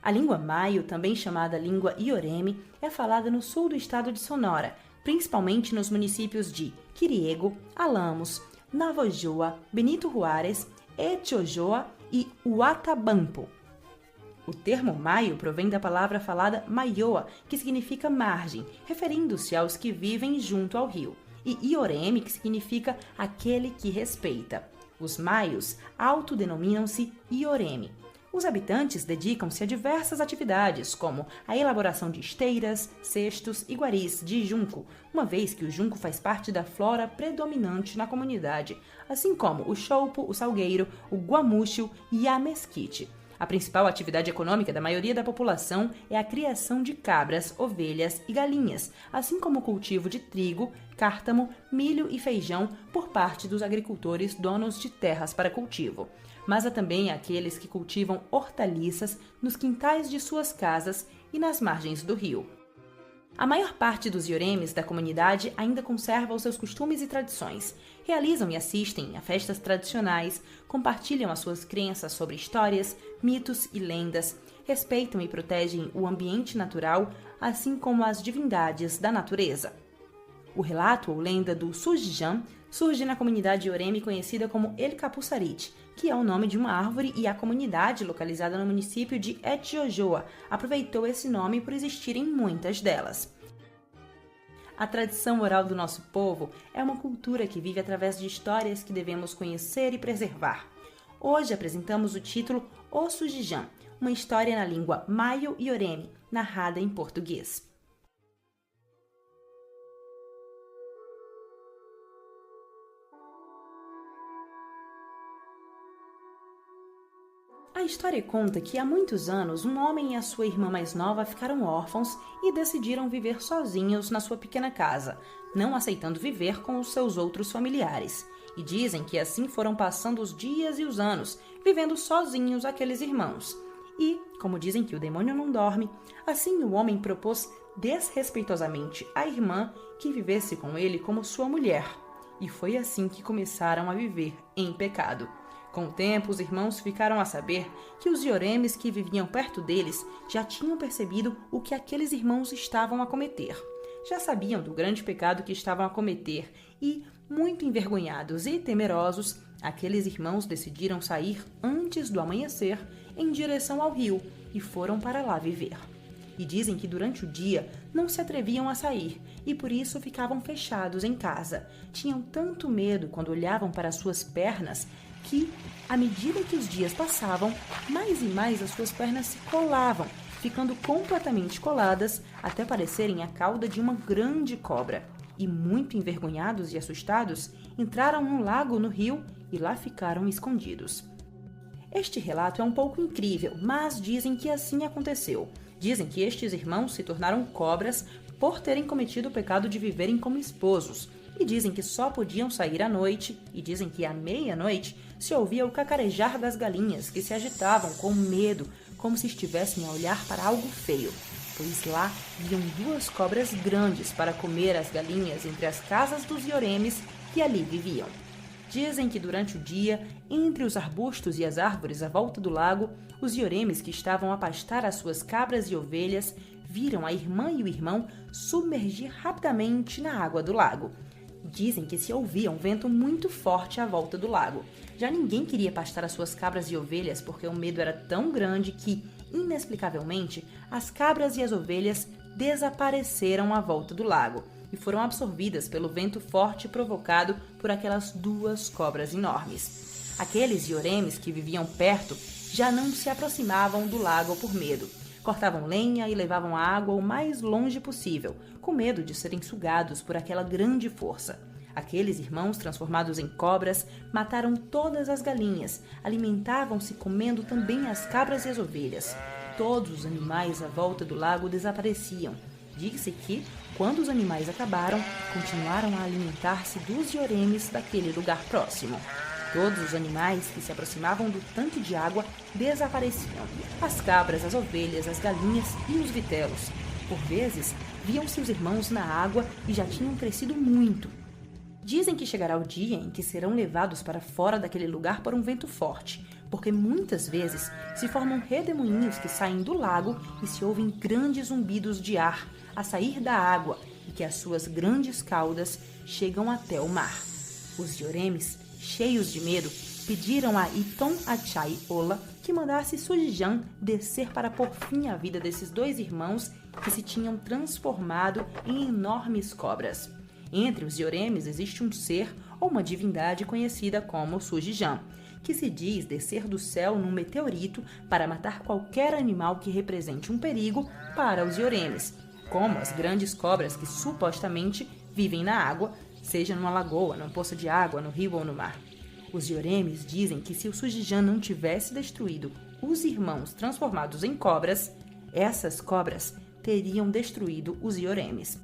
A língua maio, também chamada língua ioreme, é falada no sul do estado de Sonora, principalmente nos municípios de Quiriego, Alamos, Navojoa, Benito Juárez, Etiojoa e Huatabampo. O termo maio provém da palavra falada maioa, que significa margem, referindo-se aos que vivem junto ao rio, e ioreme, que significa aquele que respeita. Os maios autodenominam-se ioreme. Os habitantes dedicam-se a diversas atividades, como a elaboração de esteiras, cestos e guaris de junco, uma vez que o junco faz parte da flora predominante na comunidade, assim como o chopo, o salgueiro, o guamúchil e a mesquite. A principal atividade econômica da maioria da população é a criação de cabras, ovelhas e galinhas, assim como o cultivo de trigo, cártamo, milho e feijão por parte dos agricultores donos de terras para cultivo. Mas há também aqueles que cultivam hortaliças nos quintais de suas casas e nas margens do rio. A maior parte dos ioremes da comunidade ainda conserva os seus costumes e tradições, realizam e assistem a festas tradicionais, compartilham as suas crenças sobre histórias, mitos e lendas, respeitam e protegem o ambiente natural, assim como as divindades da natureza. O relato ou lenda do Sujijam surge na comunidade ioreme conhecida como El Capuçarit, que é o nome de uma árvore, e a comunidade localizada no município de Etiojoa aproveitou esse nome por existirem muitas delas. A tradição oral do nosso povo é uma cultura que vive através de histórias que devemos conhecer e preservar. Hoje apresentamos o título O Sujijam, uma história na língua maio-ioreme, narrada em português. A história conta que há muitos anos um homem e a sua irmã mais nova ficaram órfãos e decidiram viver sozinhos na sua pequena casa, não aceitando viver com os seus outros familiares. E dizem que assim foram passando os dias e os anos, vivendo sozinhos aqueles irmãos. E, como dizem que o demônio não dorme, assim o homem propôs desrespeitosamente à irmã que vivesse com ele como sua mulher. E foi assim que começaram a viver em pecado. Com o tempo, os irmãos ficaram a saber que os ioremes que viviam perto deles já tinham percebido o que aqueles irmãos estavam a cometer. Já sabiam do grande pecado que estavam a cometer e, muito envergonhados e temerosos, aqueles irmãos decidiram sair antes do amanhecer em direção ao rio e foram para lá viver. E dizem que durante o dia não se atreviam a sair e por isso ficavam fechados em casa. Tinham tanto medo quando olhavam para suas pernas que, à medida que os dias passavam, mais e mais as suas pernas se colavam, ficando completamente coladas até parecerem a cauda de uma grande cobra. E, muito envergonhados e assustados, entraram num lago no rio e lá ficaram escondidos. Este relato é um pouco incrível, mas dizem que assim aconteceu. Dizem que estes irmãos se tornaram cobras por terem cometido o pecado de viverem como esposos. E dizem que só podiam sair à noite, e dizem que à meia-noite se ouvia o cacarejar das galinhas, que se agitavam com medo, como se estivessem a olhar para algo feio, pois lá viam 2 cobras grandes para comer as galinhas entre as casas dos ioremes que ali viviam. Dizem que durante o dia, entre os arbustos e as árvores à volta do lago, os ioremes que estavam a pastar as suas cabras e ovelhas viram a irmã e o irmão submergir rapidamente na água do lago. Dizem que se ouvia um vento muito forte à volta do lago. Já ninguém queria pastar as suas cabras e ovelhas porque o medo era tão grande que, inexplicavelmente, as cabras e as ovelhas desapareceram à volta do lago e foram absorvidas pelo vento forte provocado por aquelas 2 cobras enormes. Aqueles ioremes que viviam perto já não se aproximavam do lago por medo. Cortavam lenha e levavam a água o mais longe possível, com medo de serem sugados por aquela grande força. Aqueles irmãos, transformados em cobras, mataram todas as galinhas, alimentavam-se comendo também as cabras e as ovelhas. Todos os animais à volta do lago desapareciam. Diz-se que, quando os animais acabaram, continuaram a alimentar-se dos ioremes daquele lugar próximo. Todos os animais que se aproximavam do tanque de água desapareciam. As cabras, as ovelhas, as galinhas e os vitelos. Por vezes, viam-se os irmãos na água e já tinham crescido muito. Dizem que chegará o dia em que serão levados para fora daquele lugar por um vento forte, porque muitas vezes se formam redemoinhos que saem do lago e se ouvem grandes zumbidos de ar a sair da água e que as suas grandes caudas chegam até o mar. Os Yoremis, cheios de medo, pediram a Iton Achai Ola que mandasse Sujjan descer para pôr fim à vida desses dois irmãos que se tinham transformado em enormes cobras. Entre os Yoremis existe um ser ou uma divindade conhecida como Sujjan, que se diz descer do céu num meteorito para matar qualquer animal que represente um perigo para os Yoremis, como as grandes cobras que supostamente vivem na água, seja numa lagoa, num poço de água, no rio ou no mar. Os Yoremis dizem que se o Sujjan não tivesse destruído os irmãos transformados em cobras, essas cobras teriam destruído os Yoremis.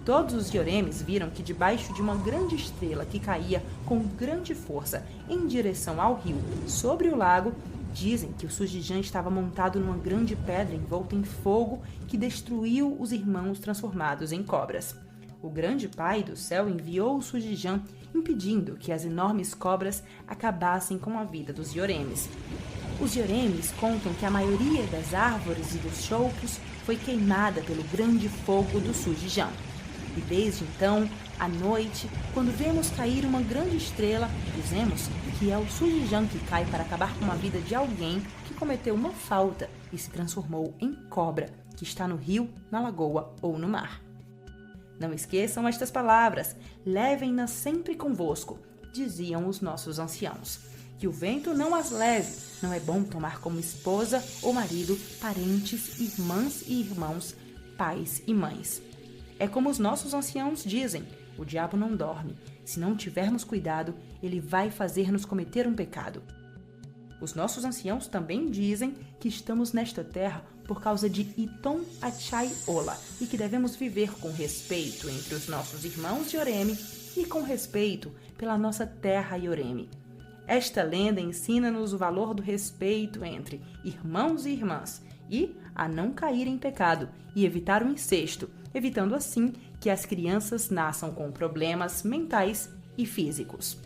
Todos os Yoremis viram que debaixo de uma grande estrela que caía com grande força em direção ao rio sobre o lago, dizem que o Sujjan estava montado numa grande pedra envolta em fogo que destruiu os irmãos transformados em cobras. O grande pai do céu enviou o Sujjan, impedindo que as enormes cobras acabassem com a vida dos Yoremis. Os Yoremis contam que a maioria das árvores e dos choupos foi queimada pelo grande fogo do Sujjan. E desde então, à noite, quando vemos cair uma grande estrela, dizemos que é o Sujjan que cai para acabar com a vida de alguém que cometeu uma falta e se transformou em cobra, que está no rio, na lagoa ou no mar. Não esqueçam estas palavras, levem-nas sempre convosco, diziam os nossos anciãos. Que o vento não as leve, não é bom tomar como esposa ou marido parentes, irmãs e irmãos, pais e mães. É como os nossos anciãos dizem, o diabo não dorme. Se não tivermos cuidado, ele vai fazer-nos cometer um pecado. Os nossos anciãos também dizem que estamos nesta terra por causa de Iton Achai Ola e que devemos viver com respeito entre os nossos irmãos Yoremi e com respeito pela nossa terra Yoremi. Esta lenda ensina-nos o valor do respeito entre irmãos e irmãs e a não cair em pecado e evitar o incesto, evitando assim que as crianças nasçam com problemas mentais e físicos.